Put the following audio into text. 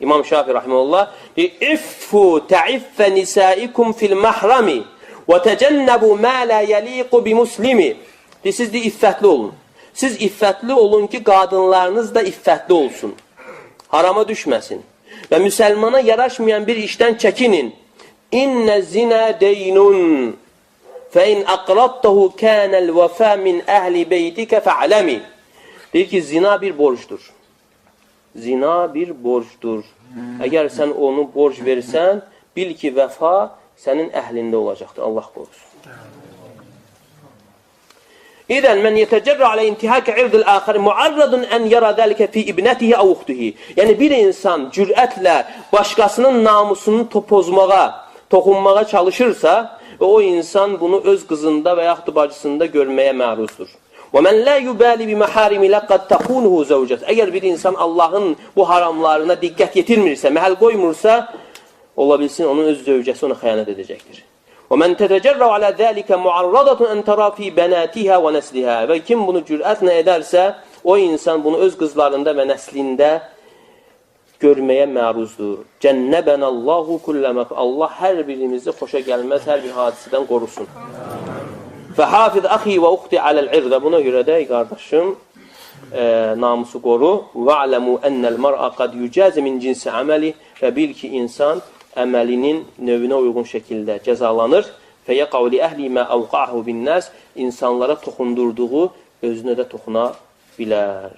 İmam Şafii rahimehullah iffu ta'iffe nisaikum fil mahrami və təcənnəbu mə la yəliqu bi muslimi. Siz de iffətli olun. Siz iffətli olun ki, qadınlarınız da iffətli olsun. Harama düşməsin. Və müsəlmana yaraşmayan bir işdən çəkinin. İnnə zinə deynun fə in aqrabtahu kənəl vəfə min əhli beytikə fə'ləmi. Deyir ki, zina bir borcdur. Zina bir borcdur. Əgər sən onu borc versən, bil ki, vəfa sənin əhlində olacaqdır. Allah qorusun. İzən mən yetəcərrə alə intihəkə irdil əxəri muarradun ən yara dəlikə fi ibnətihi əv uxtuhi. Yəni, bir insan cürətlə başqasının namusunu toxunmağa çalışırsa, o insan bunu öz qızında və yaxud bacısında görməyə məruzdur. وَمَنْ لَا يُبَالِ بِمَحَارِمِ لَقَدْ تَخُونُهُ زَوْجَةً. Əgər bir insan Allahın bu haramlarına diqqət yetirmirsə, məhəl qoymursa, ola bilsin onun öz zövcəsi ona xəyanət edəcəkdir. وَمَنْ تَتَجَرَّوْ عَلَى ذَٰلِكَ مُعَرَّضَةٌ أَنْ تَرَى فِي بَنَاتِهَا وَنَسْلِهَا. Və kim bunu cürətlə edərsə, o insan bunu öz qızlarında və nəslində görməyə məruzdur. Cənnəbənəllahu kulləmək. Allah hər birimizi xoşa gəlməz, hər bir hadisədən qorusun. Fəhafiz əxi və uxti aləl-irdə. Buna görə də, qardaşım, namusu qoru. Va'ləmu ennəl mar'a qad yücəzi min cinsi əməli. Və bil ki, insan əməlinin növünə uyğun şəkildə cəzalanır. Fəyəqav li əhli mə əvqa'hu bin nəs. İnsanlara toxundurduğu özünə də toxuna bilər.